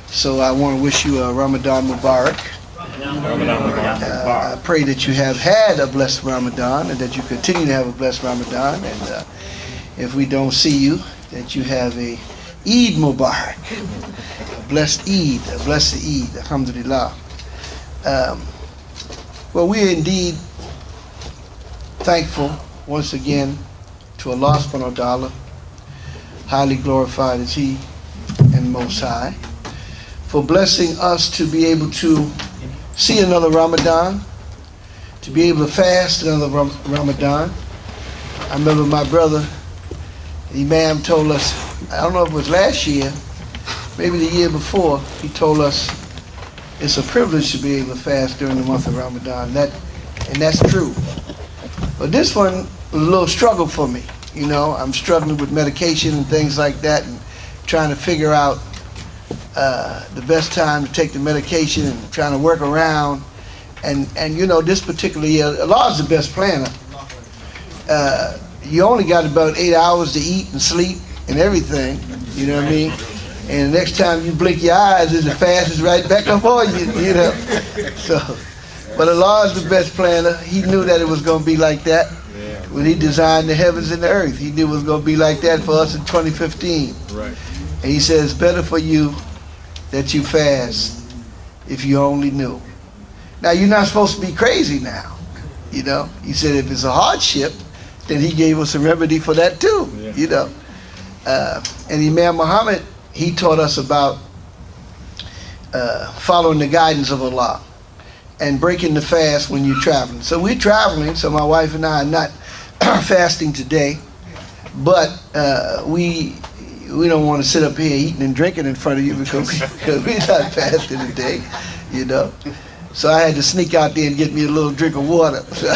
So I want to wish you a Ramadan Mubarak. I pray that you have had a blessed Ramadan and that you continue to have a blessed Ramadan. And if we don't see you, that you have a Eid Mubarak, a blessed Eid, alhamdulillah. Well, we are indeed thankful once again to Allah subhanahu wa ta'ala, highly glorified is He and Most High, for blessing us to be able to see another Ramadan, to be able to fast another Ramadan. I remember my brother, Imam, told us, I don't know if it was last year, maybe the year before, he told us it's a privilege to be able to fast during the month of Ramadan. And that's true. But this one was a little struggle for me. You know, I'm struggling with medication and things like that, and trying to figure out the best time to take the medication and trying to work around. And you know, this particular year, Allah is the best planner. You only got about 8 hours to eat and sleep and everything, you know what I mean? And the next time you blink your eyes, the fast is right back up on you, you know? So, but Allah is the best planner. He knew that it was going to be like that when He designed the heavens and the earth. He knew it was going to be like that for us in 2015. Right. And He says, it's better for you that you fast if you only knew. Now, you're not supposed to be crazy now, you know? He said if it's a hardship, then He gave us a remedy for that too, you know? And Imam Mohammed, he taught us about following the guidance of Allah and breaking the fast when you're traveling. So we're traveling, so my wife and I are not fasting today, but we don't want to sit up here eating and drinking in front of you because we're not fasting today, you know. So I had to sneak out there and get me a little drink of water. So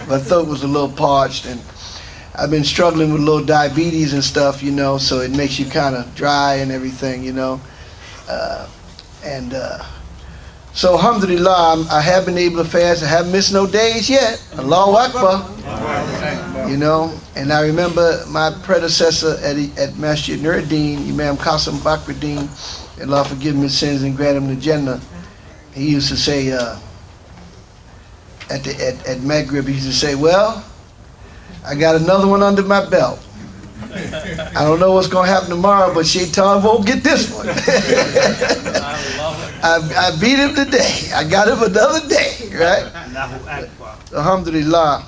my throat was a little parched, and I've been struggling with a little diabetes and stuff, you know, so it makes you kind of dry and everything, you know. So alhamdulillah, I have been able to fast. I haven't missed no days yet. Allahu Akbar. You know, and I remember my predecessor at Masjid Deen, Imam Qasim Bakruddin, Allah forgive him his sins and grant him the Jannah. He used to say, at Maghrib, he used to say, well, I got another one under my belt. I don't know what's going to happen tomorrow, but Shaitan won't get this one. I beat him today. I got him another day, right? Alhamdulillah.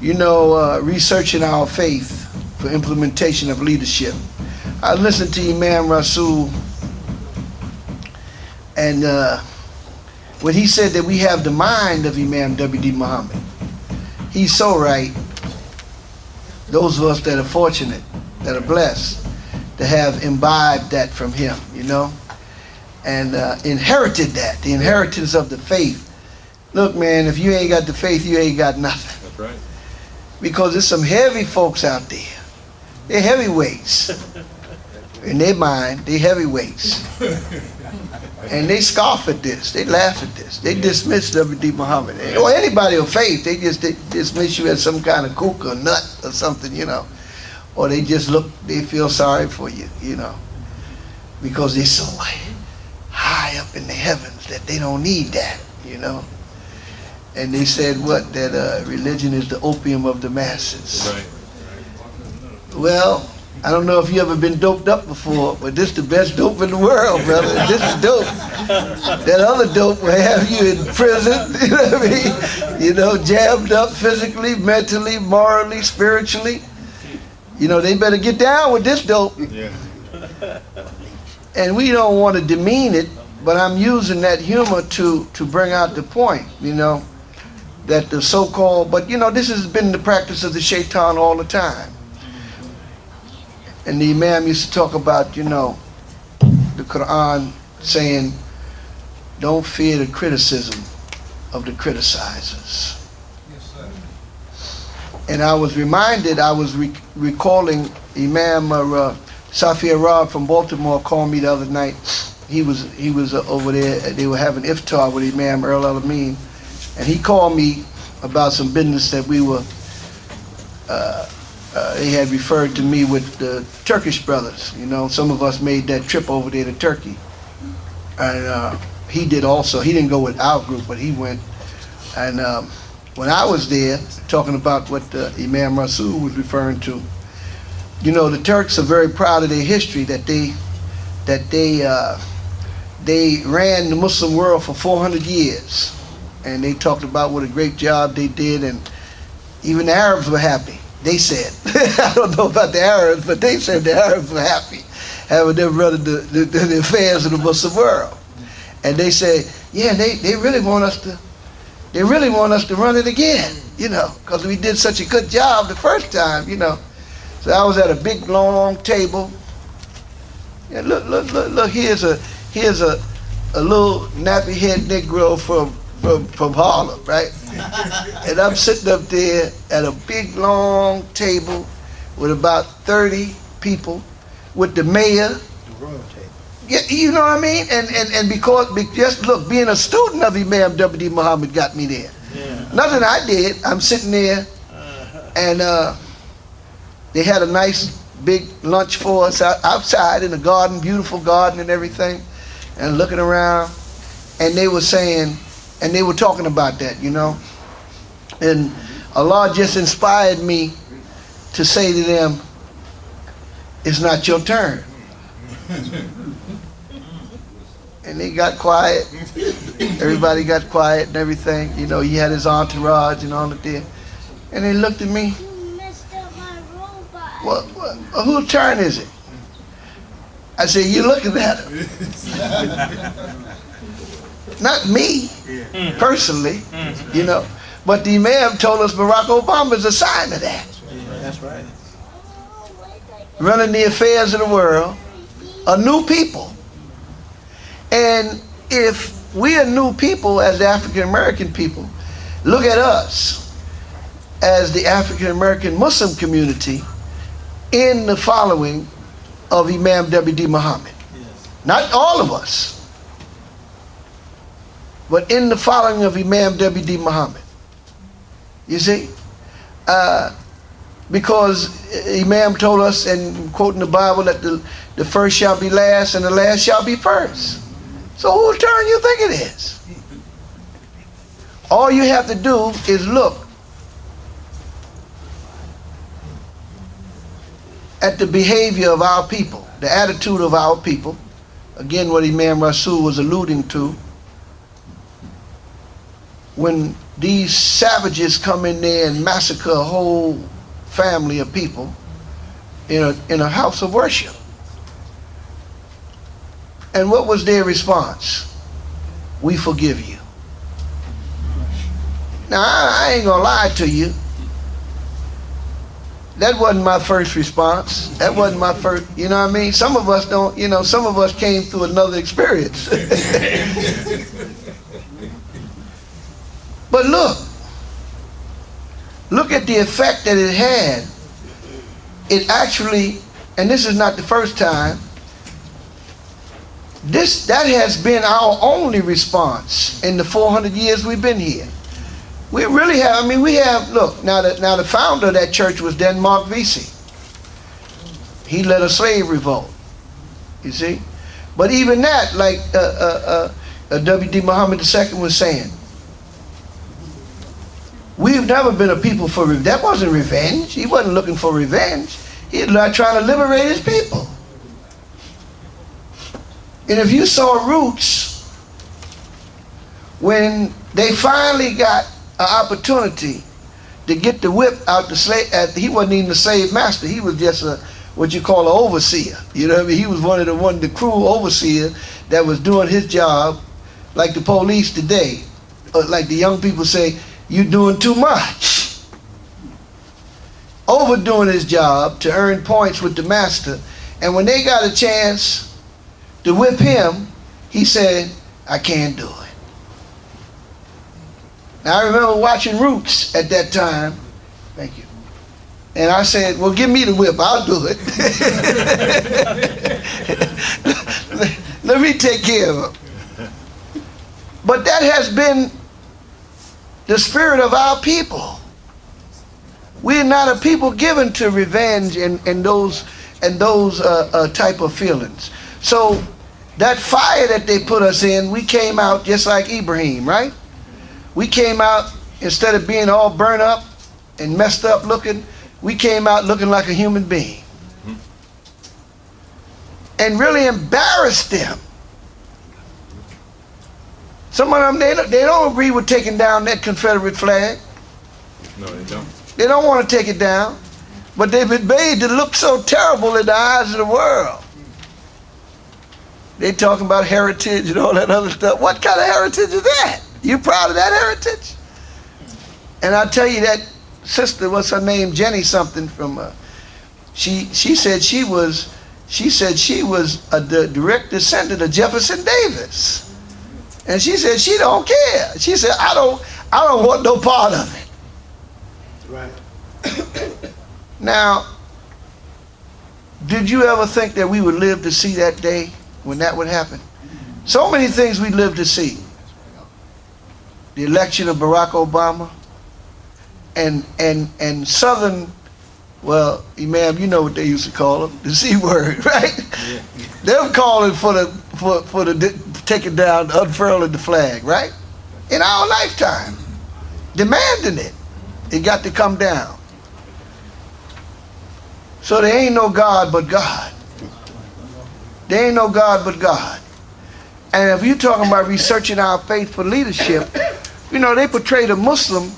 You know, researching our faith for implementation of leadership. I listened to Imam Rasul, and when he said that we have the mind of Imam W.D. Muhammad, he's so right. Those of us that are fortunate, that are blessed, to have imbibed that from him, you know, and inherited that, the inheritance of the faith. Look, man, if you ain't got the faith, you ain't got nothing. That's right. Because there's some heavy folks out there. They're heavyweights. In their mind, they're heavyweights. And they scoff at this. They laugh at this. They dismiss W.D. Muhammad. Or anybody of faith, they dismiss you as some kind of kook or nut or something, you know. Or they just they feel sorry for you, you know. Because they're so high up in the heavens that they don't need that, you know. And they said that religion is the opium of the masses. Right. Well, I don't know if you ever been doped up before, but this is the best dope in the world, brother. This is dope. That other dope will have you in prison, you know what I mean? You know, jammed up physically, mentally, morally, spiritually. You know, they better get down with this dope. Yeah. And we don't want to demean it, but I'm using that humor to bring out the point, you know, that the so-called, but you know, this has been the practice of the shaitan all the time. And the Imam used to talk about, you know, the Quran saying, don't fear the criticism of the criticizers. Yes, sir. And I was reminded, I was recalling Imam Safi Arab from Baltimore called me the other night. He was over there, they were having iftar with Imam Earl Al-Amin. And he called me about some business that we were they had referred to me with the Turkish brothers. You know, some of us made that trip over there to Turkey. And he did also. He didn't go with our group, but he went. And when I was there, talking about what Imam Rasul was referring to, you know, the Turks are very proud of their history, that they ran the Muslim world for 400 years. And they talked about what a great job they did, and even the Arabs were happy. They said, I don't know about the Arabs, but they said the Arabs were happy having them running the affairs of the Muslim world. And they said, yeah, they really want us to run it again, you know, because we did such a good job the first time, you know. So I was at a big long table. And look, here's a little nappy head Negro from Harlem, right? And I'm sitting up there at a big long table with about 30 people, with the mayor. The royal table. Yeah, you know what I mean? And because just look, being a student of Imam W.D. Muhammad got me there. Yeah. Nothing I did. I'm sitting there, and they had a nice big lunch for us outside in the garden, beautiful garden and everything, and looking around, and they were saying, and they were talking about that, you know. And Allah just inspired me to say to them, it's not your turn. And they got quiet. Everybody got quiet and everything. You know, he had his entourage and all of that. And they looked at me. Well, whose turn is it? I said, you're looking at him. Not me, personally, you know. But the Imam told us Barack Obama's a sign of that. Yeah, that's right. Running the affairs of the world, a new people. And if we are new people as the African American people, look at us as the African American Muslim community in the following of Imam W.D. Muhammad. Yes. Not all of us, but in the following of Imam W.D. Muhammad. You see? Because Imam told us, and quoting the Bible, that the first shall be last and the last shall be first. So whose turn you think it is? All you have to do is look at the behavior of our people, the attitude of our people. Again, what Imam Rasul was alluding to. When these savages come in there and massacre a whole family of people in a house of worship. And what was their response? We forgive you. Now, I ain't gonna lie to you. That wasn't my first response. That wasn't my first, you know what I mean? Some of us don't, you know, some of us came through another experience. But look at the effect that it had. It actually, and this is not the first time, that has been our only response in the 400 years we've been here. We really have, I mean, we have, look, now the founder of that church was Denmark Vesey. He led a slave revolt, you see. But even that, like W.D. Muhammad II was saying, we've never been a people for revenge. That wasn't revenge. He wasn't looking for revenge. He was trying to liberate his people. And if you saw Roots, when they finally got an opportunity to get the whip out the slave, he wasn't even the slave master. He was just what you call an overseer. You know what I mean? He was the crew overseer that was doing his job, like the police today. Like the young people say, you doing too much. Overdoing his job to earn points with the master. And when they got a chance to whip him, he said, I can't do it. Now I remember watching Roots at that time. Thank you. And I said, well, give me the whip, I'll do it. Let me take care of him. But that has been the spirit of our people. We're not a people given to revenge and those type of feelings. So that fire that they put us in, we came out just like Ibrahim, right? We came out, instead of being all burnt up and messed up looking, we came out looking like a human being. And really embarrassed them. Some of them, they don't agree with taking down that Confederate flag. No, they don't. They don't want to take it down. But they've been made to look so terrible in the eyes of the world. They talking about heritage and all that other stuff. What kind of heritage is that? You proud of that heritage? And I tell you, that sister, what's her name, Jenny something from, she said she was a direct descendant of Jefferson Davis. And she said she don't care. She said, I don't want no part of it. Right. Now, did you ever think that we would live to see that day when that would happen? So many things we live to see. The election of Barack Obama and Southern, well, Imam, you know what they used to call them, the C word, right? Yeah. They're calling for the taking down, unfurling the flag, right? In our lifetime, demanding it. It got to come down. So there ain't no God but God. There ain't no God but God. And if you're talking about researching our faith for leadership, you know, they portray the Muslim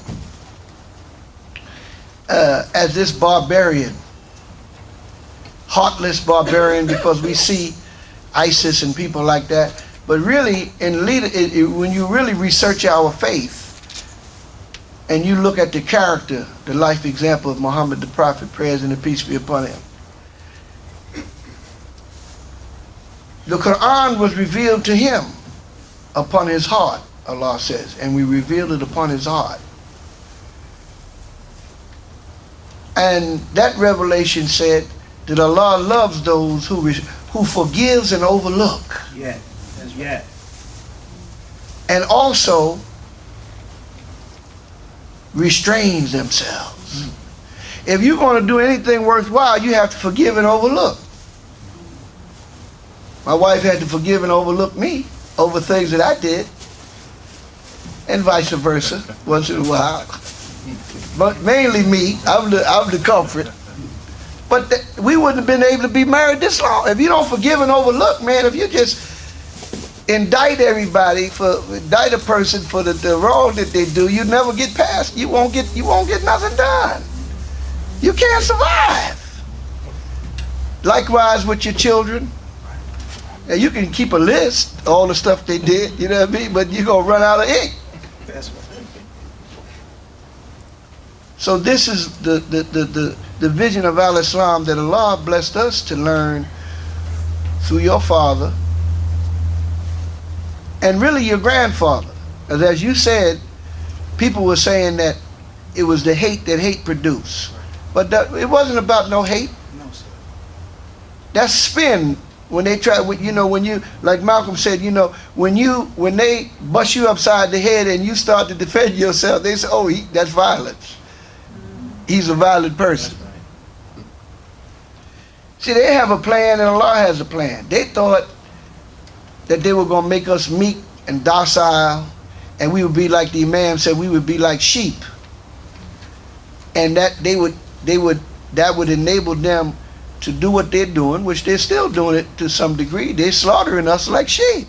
as this barbarian, heartless barbarian, because we see ISIS and people like that. But really, when you really research our faith, and you look at the character, the life example of Mohammed the Prophet, prayers and the peace be upon him. The Quran was revealed to him upon his heart, Allah says, and we revealed it upon his heart. And that revelation said that Allah loves those who forgives and overlook. Yeah, that's right. And also restrains themselves. If you're going to do anything worthwhile, you have to forgive and overlook. My wife had to forgive and overlook me over things that I did, and vice versa, once in a while. But mainly me, I'm the culprit. But we wouldn't have been able to be married this long. If you don't forgive and overlook, man, if you just indict a person for the wrong that they do, you never get past. You won't get nothing done. You can't survive. Likewise with your children. Now you can keep a list, all the stuff they did, you know what I mean? But you're gonna run out of ink. That's right. So this is the vision of Al-Islam that Allah blessed us to learn through your father and really your grandfather. As you said, people were saying that it was the hate that hate produced. But it wasn't about no hate. No, sir. That's spin. When they try, you know, when you, like Malcolm said, you know, when they bust you upside the head and you start to defend yourself, they say, oh, that's violence. He's a violent person. See, they have a plan and Allah has a plan. They thought that they were going to make us meek and docile, and we would be like the Imam said, we would be like sheep. And that that would enable them to do what they're doing, which they're still doing it to some degree. They're slaughtering us like sheep.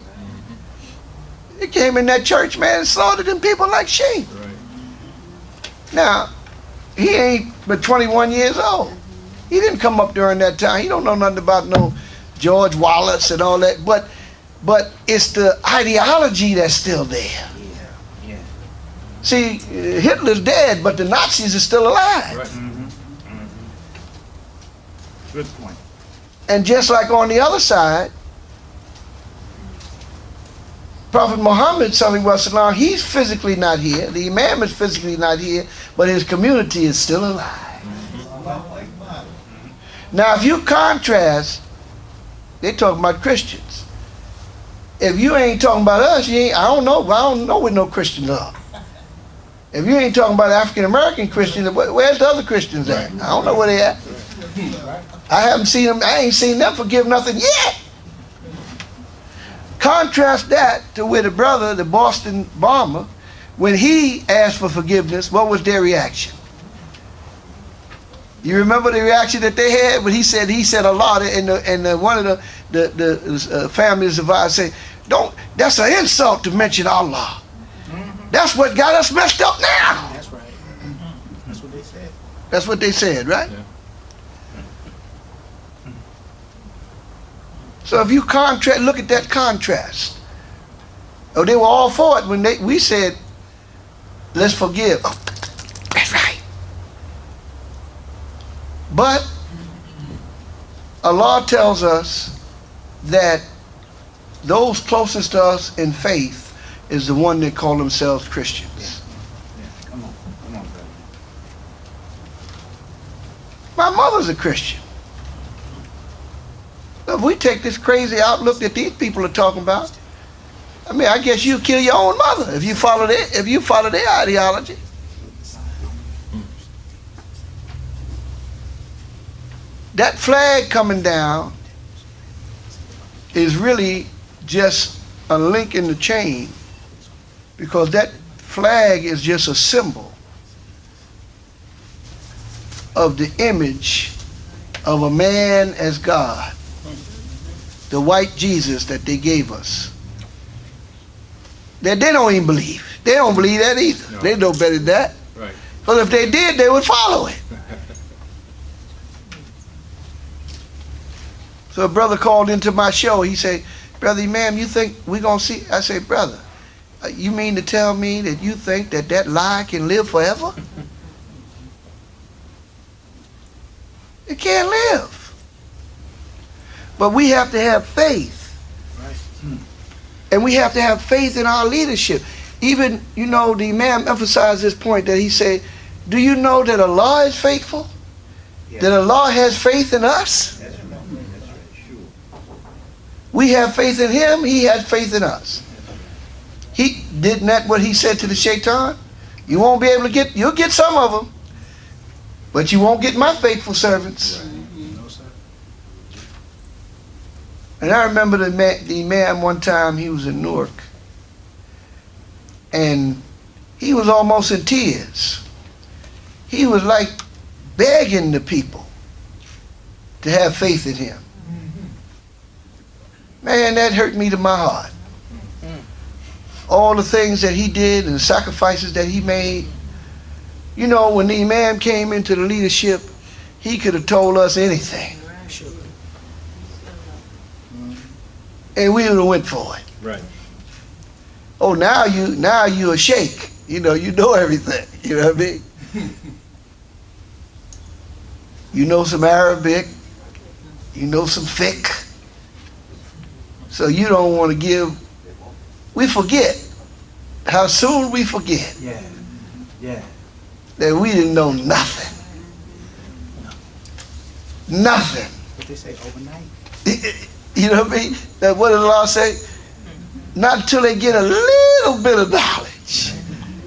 They came in that church, man, and slaughtered them people like sheep. Right. Now, he ain't but 21 years old. He didn't come up during that time. He don't know nothing about no George Wallace and all that. But it's the ideology that's still there. Yeah, yeah. See, Hitler's dead, but the Nazis are still alive. Right. Good point. And just like on the other side, Prophet Muhammad sallallahu alaihi wasallam, he's physically not here. The Imam is physically not here, but his community is still alive. Now, if you contrast, they talking about Christians. If you ain't talking about us, I don't know what no Christians are. If you ain't talking about African American Christians, where's the other Christians at? I don't know where they at. I haven't seen them. I ain't seen them forgive nothing yet. Contrast that to where the brother, the Boston bomber, when he asked for forgiveness, what was their reaction? You remember the reaction that they had when he said Allah, and one of the families of ours say, "Don't. That's an insult to mention Allah. That's what got us messed up now." That's right. That's what they said. That's what they said, right? Yeah. So if you look at that contrast. Oh, they were all for it when we said, "Let's forgive." Oh, that's right. But Allah tells us that those closest to us in faith is the one that call themselves Christians. Yeah. Come on, brother. My mother's a Christian. If we take this crazy outlook that these people are talking about, I mean, I guess you kill your own mother if you follow their ideology. That flag coming down is really just a link in the chain, because that flag is just a symbol of the image of a man as God, the white Jesus that they gave us. That they don't even believe. They don't believe that either. No. They know better than that. Right. Because if they did, they would follow it. So a brother called into my show. He said, "Brother Imam, you think we're going to see?" I said, "Brother, you mean to tell me that you think that lie can live forever? It can't live. But we have to have faith. Right. And we have to have faith in our leadership." Even, the Imam emphasized this point that he said, "Do you know that Allah is faithful? Yeah. That Allah has faith in us? That's right. That's right. Sure. We have faith in Him, He has faith in us." Didn't that what He said to the shaitan? "You won't be able to you'll get some of them, but you won't get my faithful servants." No, sir. And I remember the Imam one time, he was in Newark, and he was almost in tears. He was like begging the people to have faith in him. Man, that hurt me to my heart. All the things that he did and the sacrifices that he made. When the Imam came into the leadership, he could have told us anything. And we would have went for it. Right. Oh, now you a sheikh. You know everything. You know what I mean? You know some Arabic. You know some fiqh. So you don't want to give. We forget. How soon we forget Yeah. Yeah. that we didn't know nothing. Nothing. What they say overnight. You know what I mean? What did Allah say? Not until they get a little bit of knowledge,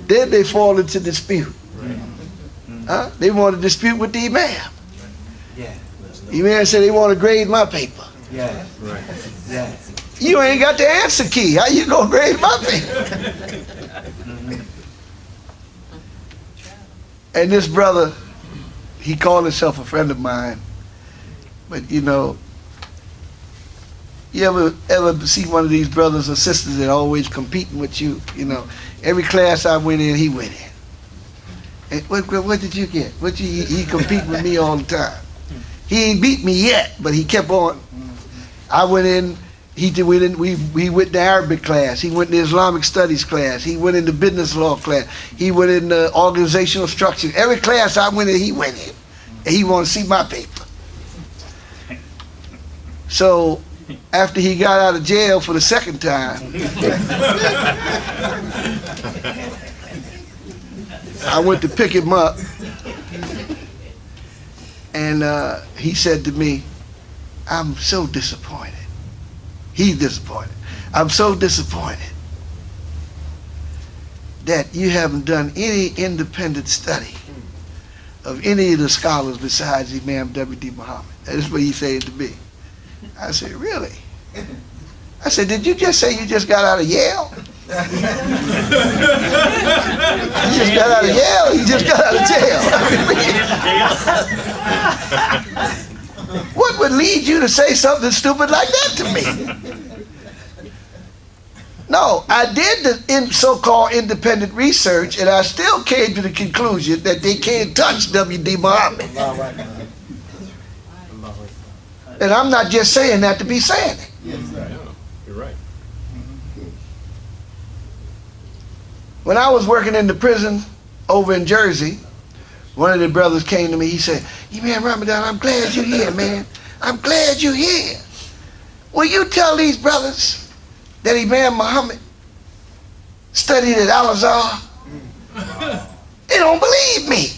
then they fall into dispute. Huh? They want to dispute with the Imam. Yeah. The Imam said they want to grade my paper. Yeah. Right. Yeah. You ain't got the answer key. How you gonna grade my paper? And this brother, he called himself a friend of mine, but you ever see one of these brothers or sisters that always competing with you? Every class I went in, he went in. And what did you get? He compete with me all the time. He ain't beat me yet, but he kept on. I went in. We went to Arabic class. He went to Islamic studies class. He went into business law class. He went into organizational structure. Every class I went in, he went in. And he wanted to see my paper. So after he got out of jail for the second time, I went to pick him up, and he said to me, "I'm so disappointed." He's disappointed. "I'm so disappointed." that you haven't done any independent study of any of the scholars besides Imam W.D. Muhammad. That is what he said to me. I said, really? I said, did you just say you just got out of Yale? You just got out of Yale? You just got out of jail? What would lead you to say something stupid like that to me? No, I did the so-called independent research, and I still came to the conclusion that they can't touch W.D. Muhammad. And I'm not just saying that to be saying it. You're right. When I was working in the prison over in Jersey, one of the brothers came to me. He said, "Imam Ramadan, I'm glad you're here, man. I'm glad you're here. Will you tell these brothers that Imam Muhammad studied at Al-Azhar?" They don't believe me.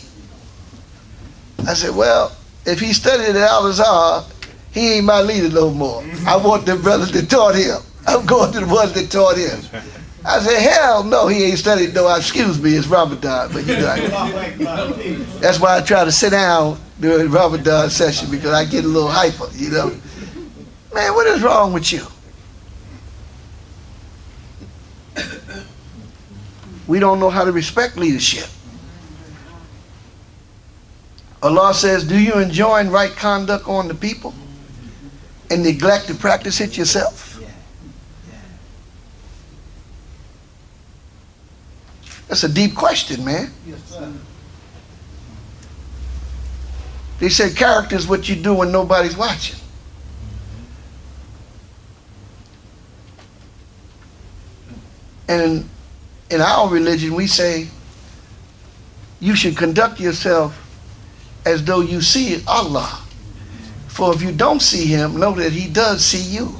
I said, well, if he studied at Al-Azhar, he ain't my leader no more. I want the brothers that taught him. I'm going to the ones that taught him. I said, hell no, he ain't studied. No, excuse me, it's Ramadan. But you know, that's why I try to sit down during Ramadan session, because I get a little hyper, you know. Man, what is wrong with you? We don't know how to respect leadership. Allah says, do you enjoin right conduct on the people and neglect to practice it yourself? That's a deep question, man. They said character is what you do when nobody's watching. And in our religion, we say you should conduct yourself as though you see Allah. For if you don't see him, know that he does see you.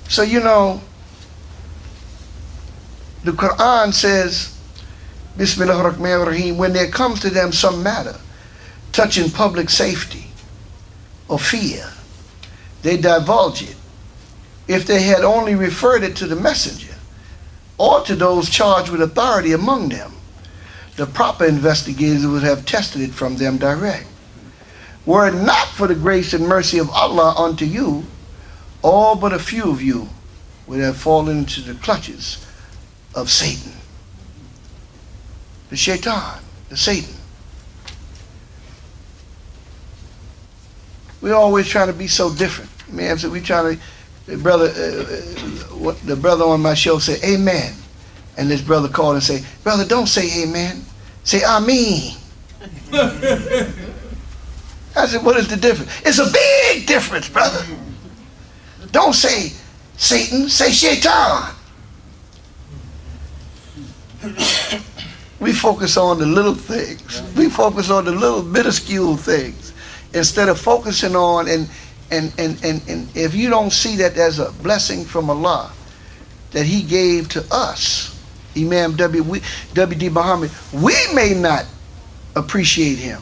So, you know, the Quran says, Bismillah ar-Rahman ar-Rahim, when there comes to them some matter touching public safety or fear, they divulge it. If they had only referred it to the messenger or to those charged with authority among them, the proper investigators would have tested it from them direct. Were it not for the grace and mercy of Allah unto you, all but a few of you would have fallen into the clutches of Satan. The shaitan, the Satan. We're always trying to be so different. Man, so we trying to, the brother on my show said, amen. And this brother called and said, brother, don't say amen. Say Ameen. I said, what is the difference? It's a big difference, brother. Don't say Satan, say shaitan. We focus on the little things. We focus on the little minuscule things instead of focusing on, and if you don't see that as a blessing from Allah that he gave to us, Imam W.D. Muhammad, we may not appreciate him,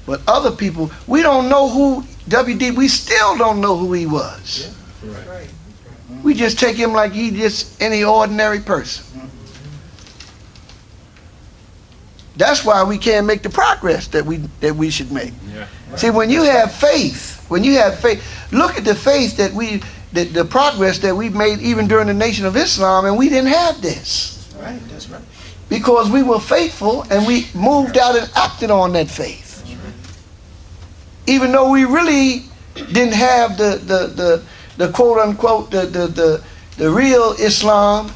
but other people, we don't know who W.D., we still don't know who he was. Yeah. Right. We just take him like he just any ordinary person. That's why we can't make the progress that we should make. Yeah. See, when you have faith, look at the faith that the progress that we've made even during the Nation of Islam, and we didn't have this. Right, that's right. Because we were faithful and we moved out and acted on that faith. Even though we really didn't have the quote unquote the real Islam,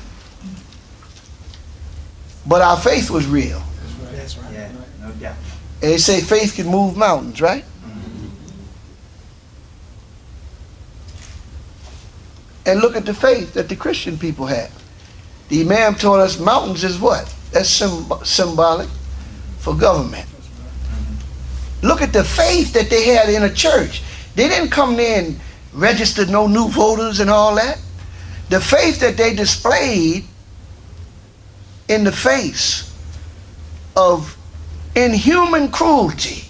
but our faith was real. That's right. Yeah, no doubt. And they say faith can move mountains, right? And look at the faith that the Christian people have. The Imam taught us mountains is what? That's symbolic for government. Look at the faith that they had in a church. They didn't come there and register no new voters and all that. The faith that they displayed in the face of inhuman cruelty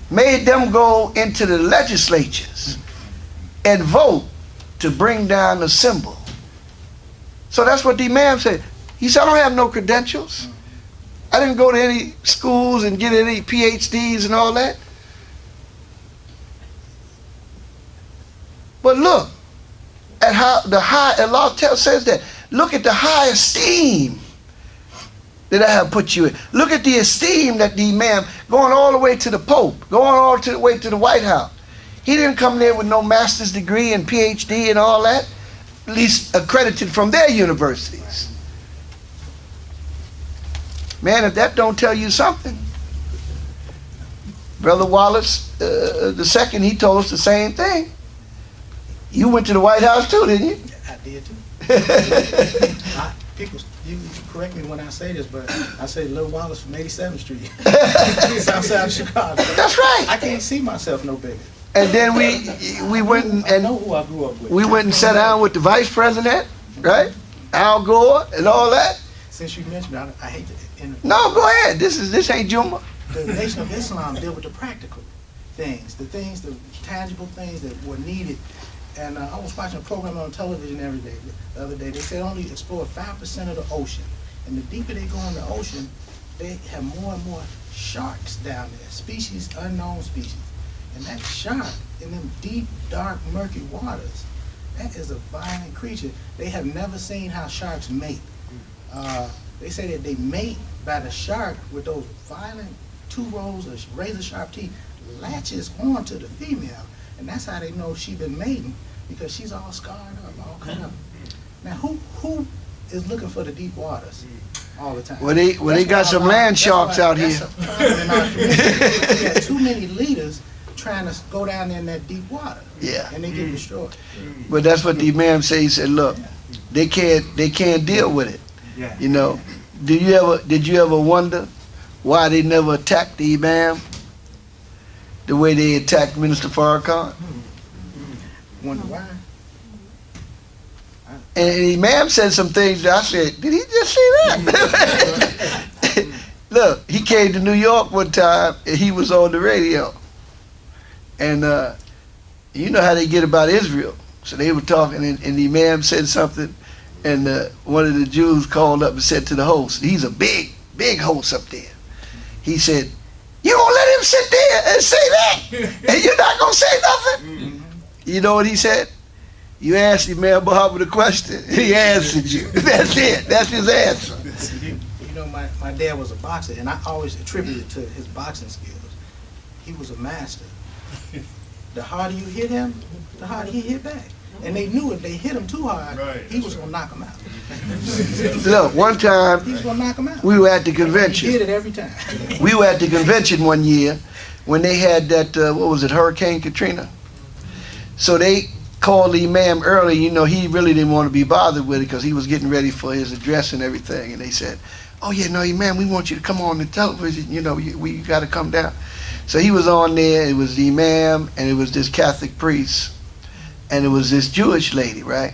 made them go into the legislatures and vote to bring down the symbol. So that's what the Imam said. He said, I don't have no credentials. I didn't go to any schools and get any PhDs and all that. But look at how the high, Allah says that, look at the high esteem that I have put you in. Look at the esteem that the Imam, going all the way to the Pope, going all the way to the White House. He didn't come there with no master's degree and PhD and all that, at least accredited from their universities. Man, if that don't tell you something. Brother Wallace, the second, he told us the same thing. You went to the White House too, didn't you? I did too. People, you correct me when I say this, but I say Little Wallace from 87th Street. It's outside of Chicago. That's right. I can't see myself no bigger. And then we went I know who I grew up with. we went and sat down with the vice president, right? Al Gore and all that. Since you mentioned it, I hate to interrupt. No, go ahead. This ain't Juma. The Nation of Islam deal with the practical things, the tangible things that were needed. And I was watching a program on television the other day. They said only explore 5% of the ocean. And the deeper they go in the ocean, they have more and more sharks down there, species, unknown species. And that shark in them deep, dark, murky waters, that is a violent creature. They have never seen how sharks mate. They say that they mate by the shark with those violent 2 rows of razor-sharp teeth latches onto the female. And that's how they know she been mating, because she's all scarred up, all cut up. Now, who is looking for the deep waters all the time? Well, they got some land sharks out here. We got too many leaders trying to go down there in that deep water. Yeah. And they get destroyed. But that's what the Imam said. He said, look, they can't deal with it. Yeah. You know, did you ever wonder why they never attacked the Imam the way they attacked Minister Farrakhan? Wonder why? And the Imam said some things that I said, did he just say that? Look, he came to New York one time and he was on the radio. And you know how they get about Israel. So they were talking and the Imam said something, and one of the Jews called up and said to the host, he's a big host up there. He said, you gonna let him sit there and say that? And you're not gonna say nothing? You know what he said? You asked Imam Mohammed a question, he answered you. That's it. That's his answer. You know, my dad was a boxer, and I always attribute it to his boxing skills. He was a master. The harder you hit him, the harder he hit back. And they knew if they hit him too hard, he was going to knock him out. Look, one time, He was going to knock him out. we were at the He convention. did it every time. We were at the convention one year when they had that, what was it, Hurricane Katrina? So they called the Imam early. You know, he really didn't want to be bothered with it because he was getting ready for his address and everything. And they said, oh yeah, no, Imam, we want you to come on the television. You know, we got to come down. So he was on there. It was the Imam and it was this Catholic priest and it was this Jewish lady, right?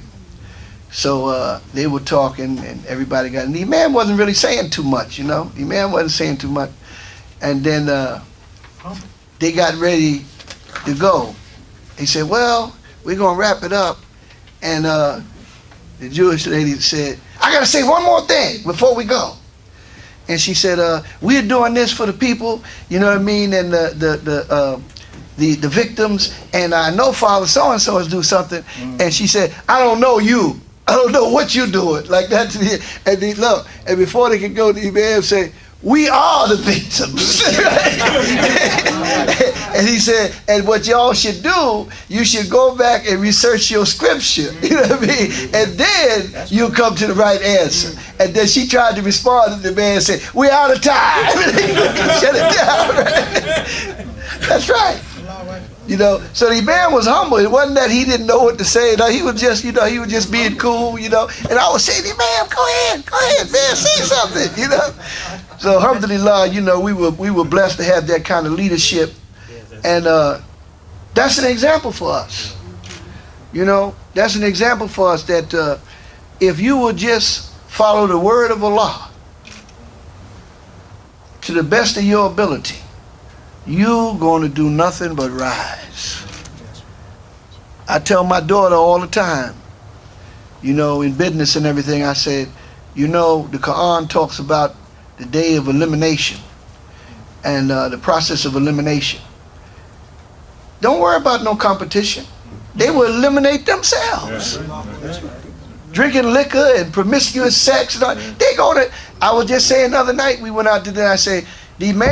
So they were talking and everybody got, and the Imam wasn't really saying too much, you know. The Imam wasn't saying too much. And then they got ready to go. He said, well, we're going to wrap it up. And the Jewish lady said, I got to say one more thing before we go. And she said, we're doing this for the people, you know what I mean, and the victims, and I know Father so-and-so is doing something. And she said, I don't know you. I don't know what you're doing. Like that. And they, look, and before they could go, the Imam said, we are the victims. And he said, and what y'all should do, you should go back and research your scripture. You know what I mean? And then you'll come to the right answer. And then she tried to respond, and the man said, we're out of time. Shut it down. Right? That's right. You know, so the man was humble. It wasn't that he didn't know what to say. No, he was just, you know, he was just being cool, you know. And I was saying, man, go ahead, man, say something, you know. So alhamdulillah, you know, we were blessed to have that kind of leadership. And that's an example for us. You know, that's an example for us that if you will just follow the word of Allah to the best of your ability, you're going to do nothing but rise. I tell my daughter all the time, you know, in business and everything, I said, you know, the Quran talks about the day of elimination and the process of elimination. Don't worry about no competition. They will eliminate themselves. That's right. Drinking liquor and promiscuous sex. And all, they gonna. I was just saying the other night we went out to dinner. I say the man